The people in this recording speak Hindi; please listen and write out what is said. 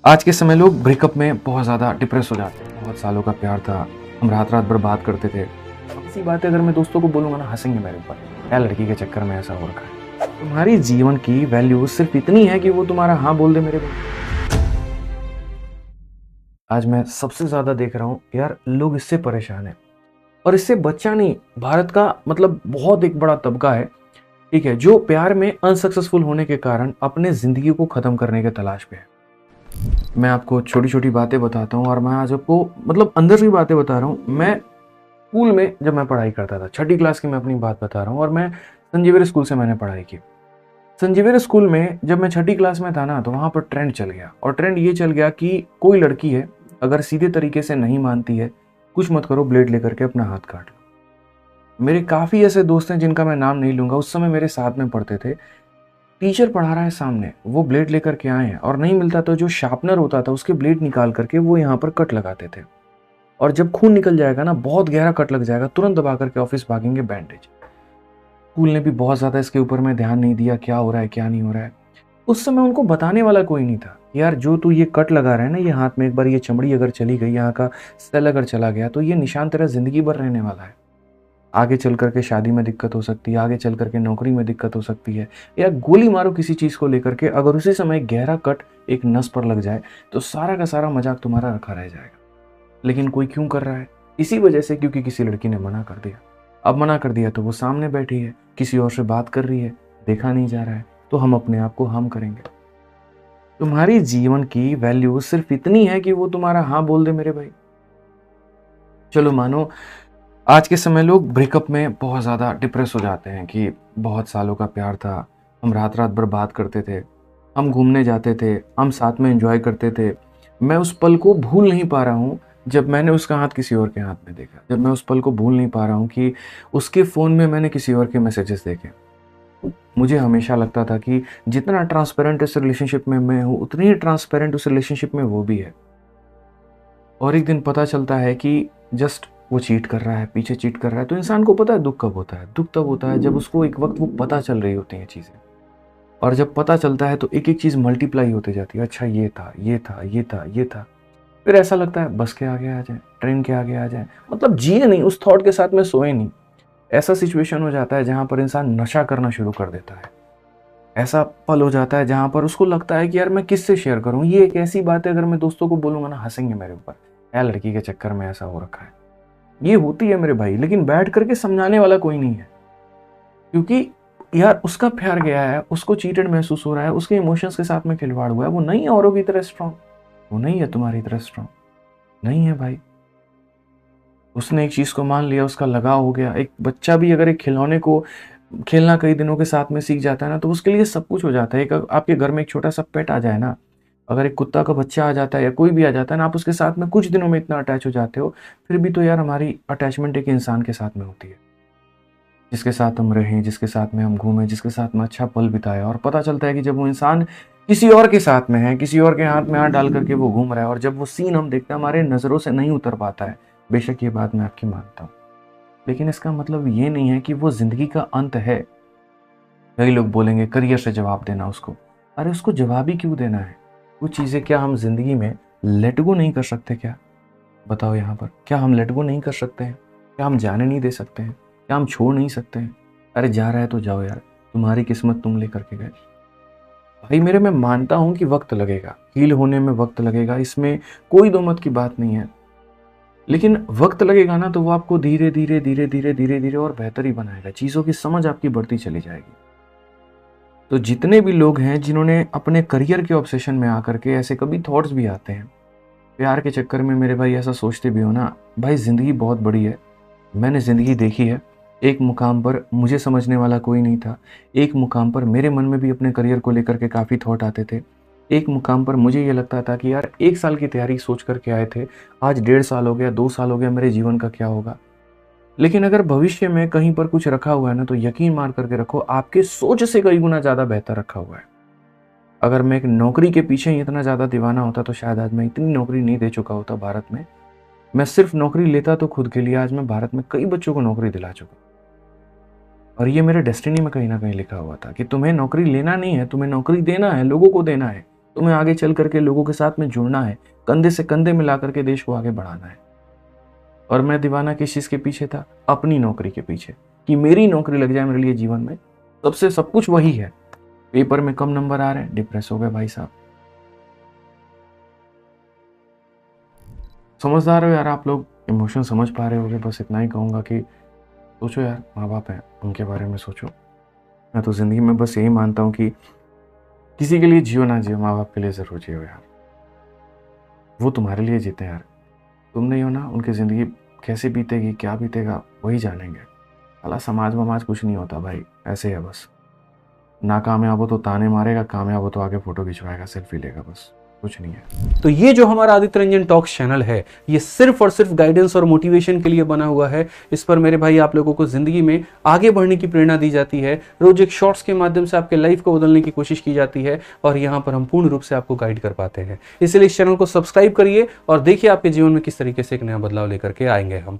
आज के समय लोग ब्रेकअप में बहुत ज़्यादा डिप्रेस हो जाते हैं। बहुत सालों का प्यार था, हम रात रात भर बात करते थे। ऐसी बातें अगर मैं दोस्तों को बोलूँगा ना, हंसेंगे मेरे ऊपर। क्या लड़की के चक्कर में ऐसा हो रखा है? तुम्हारी जीवन की वैल्यू सिर्फ इतनी है कि वो तुम्हारा हाँ बोल दे मेरे भाई। आज मैं सबसे ज़्यादा देख रहा हूँ यार, लोग इससे परेशान हैं और इससे बच्चा नहीं, भारत का मतलब बहुत एक बड़ा तबका है, ठीक है, जो प्यार में अनसक्सेसफुल होने के कारण अपने ज़िंदगी को ख़त्म करने के तलाश पे है। मैं आपको छोटी-छोटी बातें बताता हूँ और मैं आज आपको मतलब अंदर की बातें बता रहा हूँ। मैं स्कूल में जब मैं पढ़ाई करता था, छठी क्लास की मैं अपनी बात बता रहा हूँ और मैं संजीवनी स्कूल से मैंने पढ़ाई की। संजीवनी स्कूल में जब मैं छठी क्लास में था ना, तो वहाँ पर ट्रेंड चल गया और ट्रेंड ये चल गया कि कोई लड़की है, अगर सीधे तरीके से नहीं मानती है, कुछ मत करो, ब्लेड लेकर के अपना हाथ काट लो। मेरे काफ़ी ऐसे दोस्त हैं जिनका मैं नाम नहीं लूँगा, उस समय मेरे साथ में पढ़ते थे। टीचर पढ़ा रहा है सामने, वो ब्लेड लेकर के आए हैं और नहीं मिलता तो जो शार्पनर होता था उसके ब्लेड निकाल करके वो यहाँ पर कट लगाते थे। और जब खून निकल जाएगा ना, बहुत गहरा कट लग जाएगा, तुरंत दबा करके ऑफिस भागेंगे बैंडेज। स्कूल ने भी बहुत ज़्यादा इसके ऊपर में ध्यान नहीं दिया, क्या हो रहा है क्या नहीं हो रहा है। उस समय उनको बताने वाला कोई नहीं था। यार जो तू ये कट लगा रहा है ना, ये हाथ में, एक बार ये चमड़ी अगर चली गई, यहाँ का सेल अगर चला गया तो ये निशान तेरा ज़िंदगी भर रहने वाला है। आगे चल करके शादी में दिक्कत हो सकती है, आगे चल करके नौकरी में दिक्कत हो सकती है, या गोली मारो किसी चीज़ को लेकर के, अगर उसी समय गहरा कट एक नस पर लग जाए तो सारा का सारा मजाक तुम्हारा रखा रह जाएगा। लेकिन कोई क्यों कर रहा है? इसी वजह से, क्योंकि किसी लड़की ने मना कर दिया। अब मना कर दिया तो वो सामने बैठी है, किसी और से बात कर रही है, देखा नहीं जा रहा है, तो हम अपने आप को हम करेंगे। तुम्हारी जीवन की वैल्यू सिर्फ इतनी है कि वो तुम्हारा हाँ बोल दे मेरे भाई। चलो मानो आज के समय लोग ब्रेकअप में बहुत ज़्यादा डिप्रेस हो जाते हैं कि बहुत सालों का प्यार था, हम रात रात भर बात करते थे, हम घूमने जाते थे, हम साथ में एंजॉय करते थे। मैं उस पल को भूल नहीं पा रहा हूँ जब मैंने उसका हाथ किसी और के हाथ में देखा, जब मैं उस पल को भूल नहीं पा रहा हूँ कि उसके फ़ोन में मैंने किसी और के मैसेजेस देखे। मुझे हमेशा लगता था कि जितना ट्रांसपेरेंट इस रिलेशनशिप में मैं हूँ, उतनी ही ट्रांसपेरेंट उस रिलेशनशिप में वो भी है। और एक दिन पता चलता है कि जस्ट वो चीट कर रहा है, पीछे चीट कर रहा है। तो इंसान को पता है दुःख कब होता है? दुःख तब होता है जब उसको एक वक़्त वो पता चल रही होती हैं चीज़ें। और जब पता चलता है तो एक-एक चीज़ मल्टीप्लाई होती जाती है। अच्छा ये था, ये था, ये था, ये था। फिर ऐसा लगता है बस के आगे आ जाएँ, ट्रेन के आगे आ जाएँ। मतलब जिए नहीं, उस थॉट के साथ में सोए नहीं। ऐसा सिचुएशन हो जाता है जहाँ पर इंसान नशा करना शुरू कर देता है। ऐसा पल हो जाता है जहाँ पर उसको लगता है कि यार मैं किससे शेयर करूँ? ये एक ऐसी बात है, अगर मैं दोस्तों को बोलूँगा ना, हँसेंगे मेरे ऊपर। क्या लड़की के चक्कर में ऐसा हो रखा है? ये होती है मेरे भाई, लेकिन बैठ करके समझाने वाला कोई नहीं है। क्योंकि यार उसका प्यार गया है, उसको चीटेड महसूस हो रहा है, उसके इमोशंस के साथ में खिलवाड़ हुआ है। वो नहीं है औरों की तरह स्ट्रांग, वो नहीं है तुम्हारी तरह स्ट्रांग, नहीं है भाई। उसने एक चीज़ को मान लिया, उसका लगाव हो गया। एक बच्चा भी अगर एक खिलौने को खेलना कई दिनों के साथ में सीख जाता है ना, तो उसके लिए सब कुछ हो जाता है। एक आपके घर में एक छोटा-सा पेट आ जाए ना, अगर एक कुत्ता का बच्चा आ जाता है या कोई भी आ जाता है ना, आप उसके साथ में कुछ दिनों में इतना अटैच हो जाते हो, फिर भी तो यार हमारी अटैचमेंट एक इंसान के साथ में होती है। जिसके साथ हम रहें, जिसके साथ में हम घूमें, जिसके साथ में अच्छा पल बिताएँ, और पता चलता है कि जब वो इंसान किसी और के साथ में है, किसी और के हाथ में हाथ डाल करके वो घूम रहा है, और जब वो सीन हम देखते हैं, हमारे नज़रों से नहीं उतर पाता है। बेशक ये बात मैं आपकी मानता हूँ, लेकिन इसका मतलब ये नहीं है कि वो ज़िंदगी का अंत है। कई लोग बोलेंगे करियर से जवाब देना उसको। अरे उसको जवाब ही क्यों देना है? कुछ चीज़ें क्या हम ज़िंदगी में लेट गो नहीं कर सकते क्या? बताओ यहाँ पर, क्या हम लेट गो नहीं कर सकते हैं? क्या हम जाने नहीं दे सकते हैं? क्या हम छोड़ नहीं सकते हैं? अरे जा रहा है तो जाओ यार, तुम्हारी किस्मत तुम लेकर के गए। भाई मेरे, मैं मानता हूँ कि वक़्त लगेगा, हील होने में वक़्त लगेगा, इसमें कोई दो मत की बात नहीं है। लेकिन वक़्त लगेगा ना, तो वो आपको धीरे-धीरे, धीरे-धीरे, धीरे-धीरे और बेहतर ही बनाएगा। चीज़ों की समझ आपकी बढ़ती चली जाएगी। तो जितने भी लोग हैं जिन्होंने अपने करियर के ऑब्सेशन में आकर के, ऐसे कभी थॉट्स भी आते हैं, प्यार के चक्कर में मेरे भाई ऐसा सोचते भी हो ना, भाई ज़िंदगी बहुत बड़ी है। मैंने ज़िंदगी देखी है। एक मुकाम पर मुझे समझने वाला कोई नहीं था। एक मुकाम पर मेरे मन में भी अपने करियर को लेकर के काफ़ी थॉट आते थे। एक मुकाम पर मुझे ये लगता था कि यार 1 साल की तैयारी सोच कर के आए थे, आज 1.5 साल हो गया, 2 साल हो गया, मेरे जीवन का क्या होगा? लेकिन अगर भविष्य में कहीं पर कुछ रखा हुआ है ना, तो यकीन मार करके रखो, आपके सोच से कई गुना ज़्यादा बेहतर रखा हुआ है। अगर मैं एक नौकरी के पीछे ही इतना ज़्यादा दीवाना होता, तो शायद आज मैं इतनी नौकरी नहीं दे चुका होता भारत में। मैं सिर्फ नौकरी लेता तो खुद के लिए, आज मैं भारत में कई बच्चों को नौकरी दिला चुका। और ये मेरे डेस्टिनी में कहीं न कहीं लिखा हुआ था कि तुम्हें नौकरी लेना नहीं है, तुम्हें नौकरी देना है, लोगों को देना है। तुम्हें आगे चल करके लोगों के साथ में जुड़ना है, कंधे से कंधे मिला करके देश को आगे बढ़ाना है। और मैं दीवाना किस चीज के पीछे था? अपनी नौकरी के पीछे, कि मेरी नौकरी लग जाए मेरे लिए जीवन में, सबसे सब कुछ वही है। पेपर में कम नंबर आ रहे हैं, डिप्रेस हो गए भाई साहब। समझदार हो यार आप लोग, इमोशन समझ पा रहे होगे। बस इतना ही कहूंगा कि सोचो यार, माँ बाप हैं, उनके बारे में सोचो। मैं तो जिंदगी में बस यही मानता हूँ कि किसी के लिए जियो ना जियो, माँ बाप के लिए जरूर जियो यार। वो तुम्हारे लिए जीते हैं यार, तुम नहीं हो ना, उनकी ज़िंदगी कैसे बीतेगी, क्या बीतेगा, वही जानेंगे। साला समाज वमाज कुछ नहीं होता भाई, ऐसे है बस। नाकामयाब हो तो ताने मारेगा, कामयाब हो तो आगे फोटो खिंचवाएगा, सेल्फी लेगा, बस कुछ नहीं है। तो ये जो हमारा आदित्य रंजन टॉक्स चैनल है, ये सिर्फ और सिर्फ गाइडेंस और मोटिवेशन के लिए बना हुआ है। इस पर मेरे भाई आप लोगों को जिंदगी में आगे बढ़ने की प्रेरणा दी जाती है। रोज एक शॉर्ट्स के माध्यम से आपके लाइफ को बदलने की कोशिश की जाती है और यहाँ पर हम पूर्ण रूप से आपको गाइड कर पाते हैं। इसलिए इस चैनल को सब्सक्राइब करिए और देखिए आपके जीवन में किस तरीके से एक नया बदलाव लेकर के आएंगे हम।